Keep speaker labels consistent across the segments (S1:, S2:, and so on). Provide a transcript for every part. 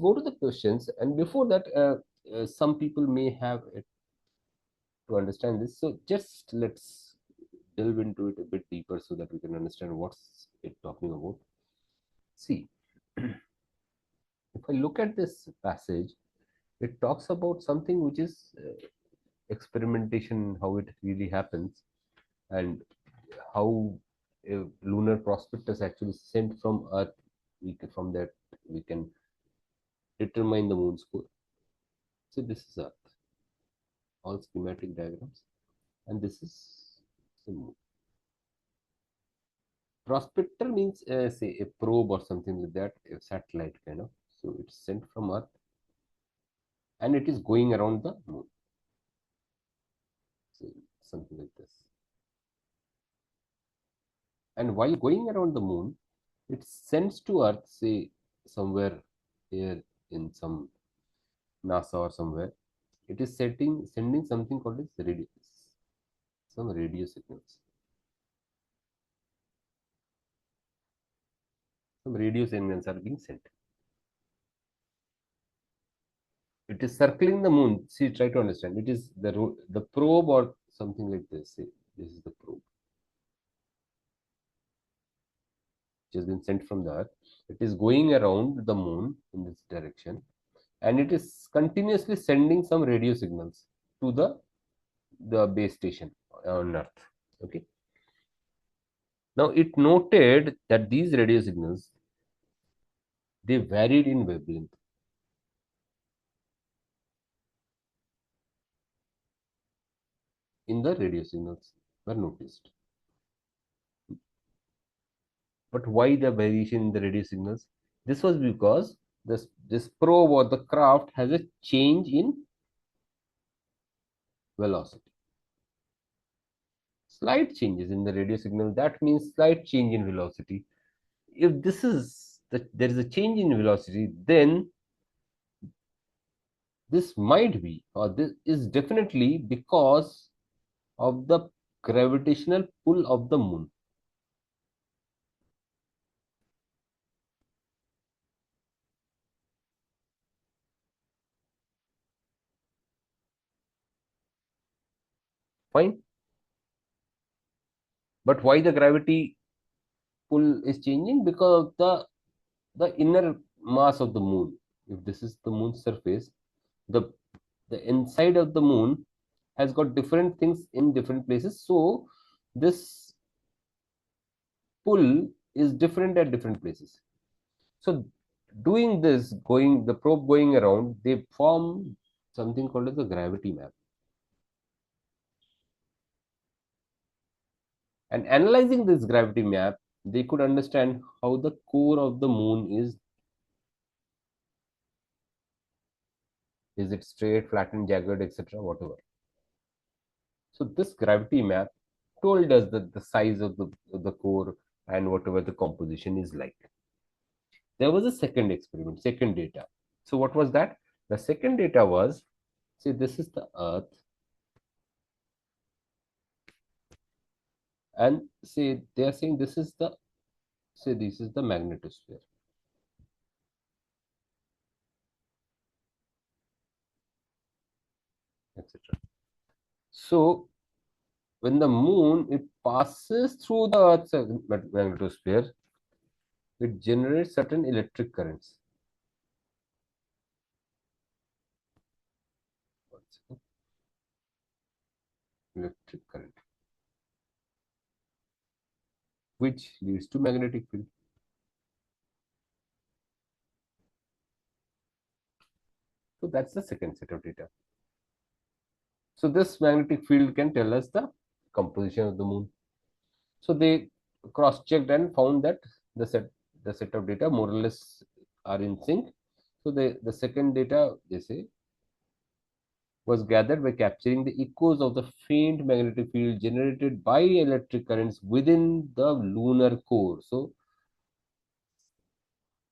S1: Go to the questions, and before that, some people may have it to understand this. So just let's delve into it a bit deeper so that we can understand what's it talking about. See, if I look at this passage, it talks about something which is experimentation, how it really happens, and how a lunar prospectus actually sent from Earth. From that we can determine the moon's core. So this is Earth, all schematic diagrams, and this is the moon. Prospector means say a probe or something like that, a satellite kind of. So it's sent from Earth and it is going around the moon. So something like this. And while going around the moon, it sends to Earth, say somewhere here in some NASA or somewhere. It is sending something called as some radio signals. Some radio signals are being sent. It is circling the moon. See, try to understand. It is the probe or something like this. See, this is the probe, which has been sent from the Earth. It is going around the moon in this direction, and it is continuously sending some radio signals to the base station on Earth. Okay. Now it noted that these radio signals, they varied in wavelength. In the radio signals were noticed. But why the variation in the radio signals? This was because this probe or the craft has a change in velocity. Slight changes in the radio signal, that means slight change in velocity. If there is a change in velocity, then this might be, or this is definitely because of the gravitational pull of the moon. Fine. But why the gravity pull is changing? Because of the inner mass of the moon. If this is the moon's surface, the the inside of the moon has got different things in different places. So this pull is different at different places. So doing this, going the probe going around, they form something called as the gravity map. And analyzing this gravity map, they could understand how the core of the moon is. Is it straight, flattened, jagged, etc., whatever. So this gravity map told us that the size of the core and whatever the composition is like. There was a second experiment, second data. So what was that? The second data was, see, this is the Earth, and say they are saying this is the, say this is the magnetosphere. Etc. So when the moon it passes through the Earth's magnetosphere, it generates certain electric currents. Electric current, which leads to magnetic field. So that's the second set of data. So this magnetic field can tell us the composition of the moon. So they cross-checked and found that the set of data more or less are in sync. So the second data, they say, was gathered by capturing the echoes of the faint magnetic field generated by electric currents within the lunar core. So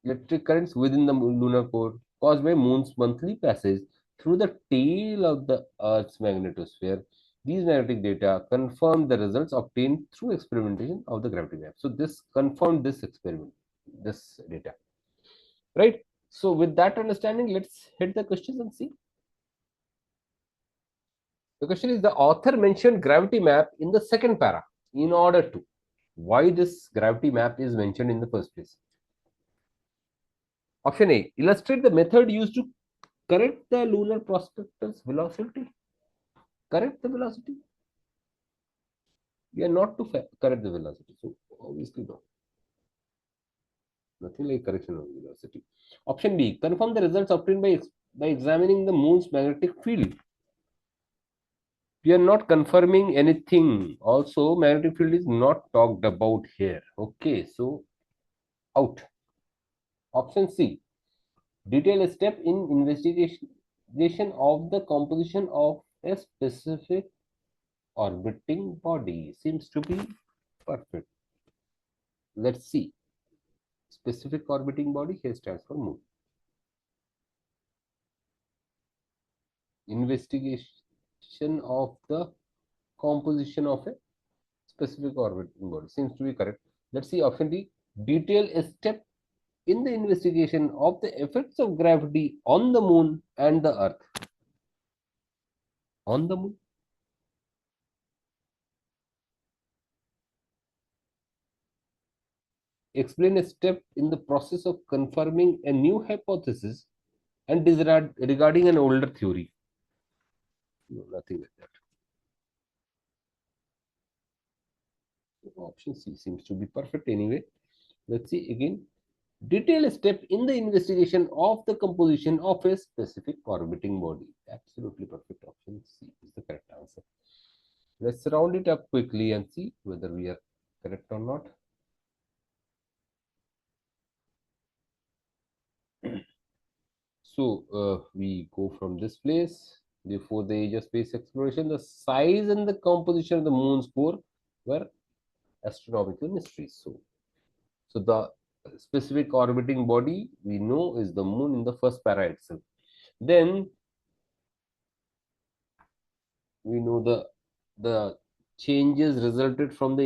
S1: electric currents within the lunar core caused by moon's monthly passage through the tail of the Earth's magnetosphere. These magnetic data confirmed the results obtained through experimentation of the gravity map. So this confirmed this experiment, this data, right? So with that understanding, let's hit the questions and see. The question is, the author mentioned gravity map in the second para in order to. Why this gravity map is mentioned in the first place? Option A, illustrate the method used to correct the lunar prospector's velocity. Correct the velocity? We are not to correct the velocity. So obviously no. Nothing like correction of velocity. Option B, confirm the results obtained by examining the moon's magnetic field. We are not confirming anything. Also, magnetic field is not talked about here. Okay, so out. Option C, detail a step in investigation of the composition of a specific orbiting body. Seems to be perfect. Let's see. Specific orbiting body here stands for moon. Investigation of the composition of a specific orbiting body seems to be correct. Let's see option D. Detail a step in the investigation of the effects of gravity on the moon and the earth. On the moon. Explain a step in the process of confirming a new hypothesis and regarding an older theory. No, nothing like that. Option C seems to be perfect anyway. Let's see again. Detail a step in the investigation of the composition of a specific orbiting body. Absolutely perfect. Option C is the correct answer. Let's round it up quickly and see whether we are correct or not. So we go from this place. Before the age of space exploration, the size and the composition of the moon's core were astronomical mysteries. So the specific orbiting body we know is the moon in the first para itself. Then we know the changes resulted from the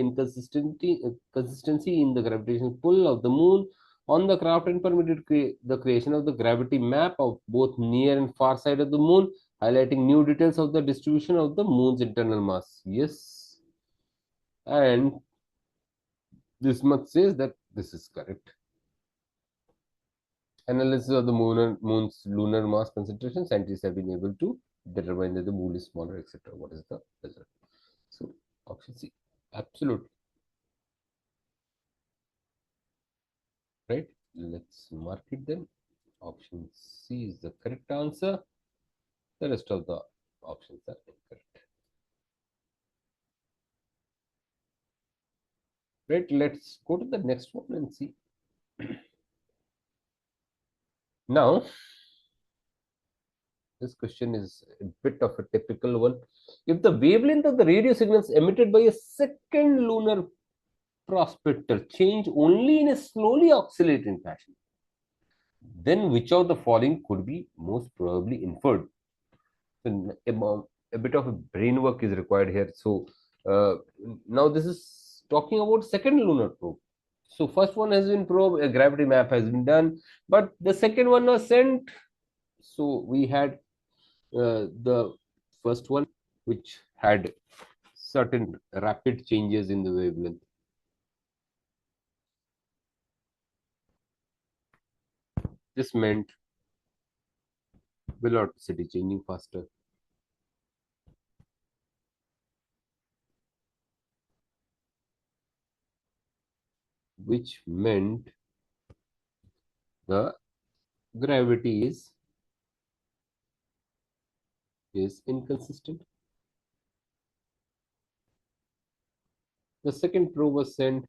S1: consistency in the gravitational pull of the moon on the craft and permitted the creation of the gravity map of both near and far side of the moon, highlighting new details of the distribution of the moon's internal mass. Yes, and this much says that this is correct. Analysis of the moon's lunar mass concentration, scientists have been able to determine that the moon is smaller, etc. What is the result? So option C, absolutely right. Let's mark it then. Option C is the correct answer. The rest of the options are incorrect. Right. Let's go to the next one and see. Now, this question is a bit of a typical one. If the wavelength of the radio signals emitted by a second lunar prospector change only in a slowly oscillating fashion, then which of the following could be most probably inferred? So a bit of a brain work is required here. So now this is talking about second lunar probe. So first one has been probed, a gravity map has been done, but the second one was sent. So we had the first one, which had certain rapid changes in the wavelength. This meant velocity changing faster. Which meant the gravity is inconsistent. The second probe was sent,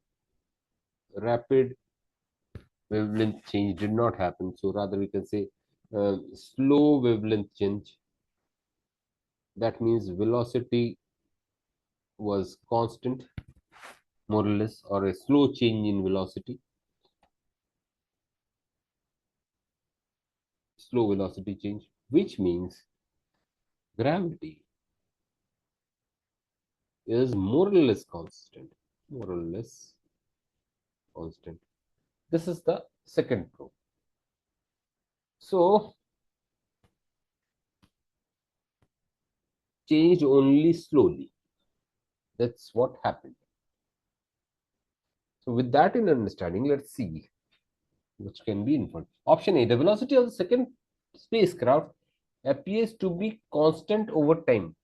S1: rapid wavelength change did not happen. So rather we can say slow wavelength change. That means velocity was constant, more or less, or a slow change in velocity. Slow velocity change, which means gravity is more or less constant. More or less constant. This is the second probe. So changed only slowly. That's what happened. So with that in understanding, let's see which can be inferred. Option A, the velocity of the second spacecraft appears to be constant over time.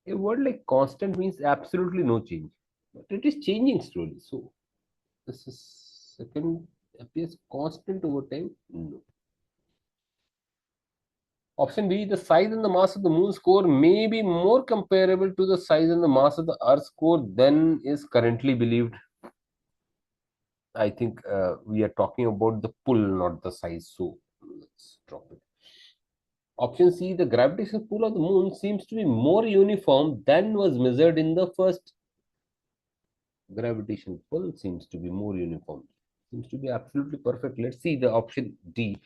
S1: A word like constant means absolutely no change, but it is changing slowly. So this is second appears constant over time. No. Option B, the size and the mass of the moon's core may be more comparable to the size and the mass of the Earth's core than is currently believed. I think we are talking about the pull, not the size. So let's drop it. Option C, the gravitational pull of the moon seems to be more uniform than was measured in the first. Gravitational pull seems to be more uniform. Seems to be absolutely perfect. Let's see the option D.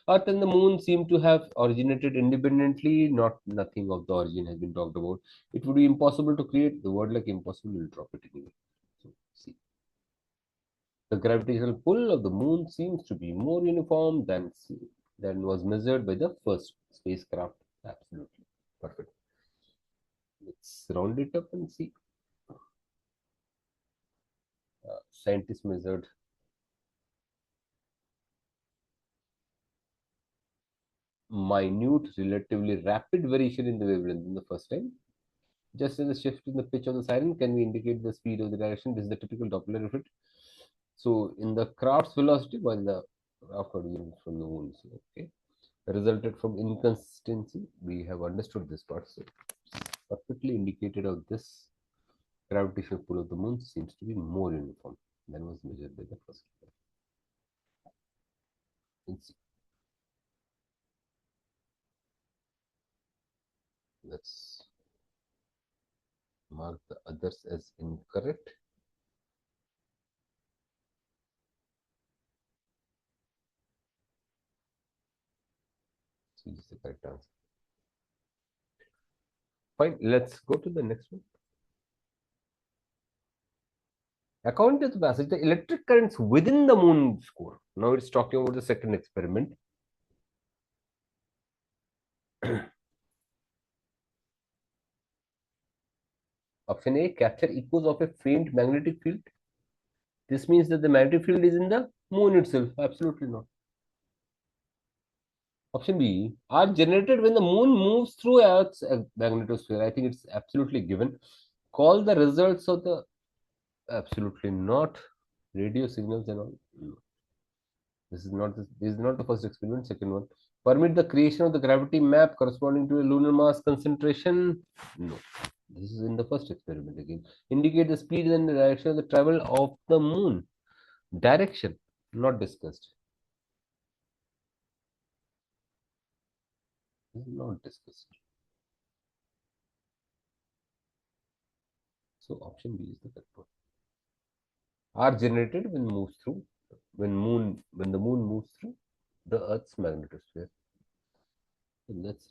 S1: Earth and the moon seem to have originated independently. Not nothing of the origin has been talked about. It would be impossible to create the word like impossible. We'll drop it anyway. So see. The gravitational pull of the moon seems to be more uniform than was measured by the first spacecraft. Absolutely perfect. Let's round it up and see. Scientists measured minute, relatively rapid variation in the wavelength in the first time. Just as a shift in the pitch of the siren can we indicate the speed of the direction. This is the typical Doppler effect. So in the craft's velocity, while the craft originated from the moon, so, okay, resulted from inconsistency. We have understood this part. So perfectly indicated of this gravitational pull of the moon seems to be more uniform than was measured by the first. Let's mark the others as incorrect. So this is the correct answer. Fine, let's go to the next one. According to the passage, the electric currents within the moon's core. Now it's talking about the second experiment. Option A, capture echoes of a faint magnetic field. This means that the magnetic field is in the moon itself. Absolutely not. Option B, are generated when the moon moves through Earth's magnetosphere. I think it's absolutely given. Call the results of the absolutely not radio signals and all. No. This is not the first experiment. Second one, permit the creation of the gravity map corresponding to a lunar mass concentration. No, this is in the first experiment again. Indicate the speed and the direction of the travel of the moon. Direction not discussed. This is not discussed. So option B is the correct one. Are generated when the moon moves through the Earth's magnetosphere. So let's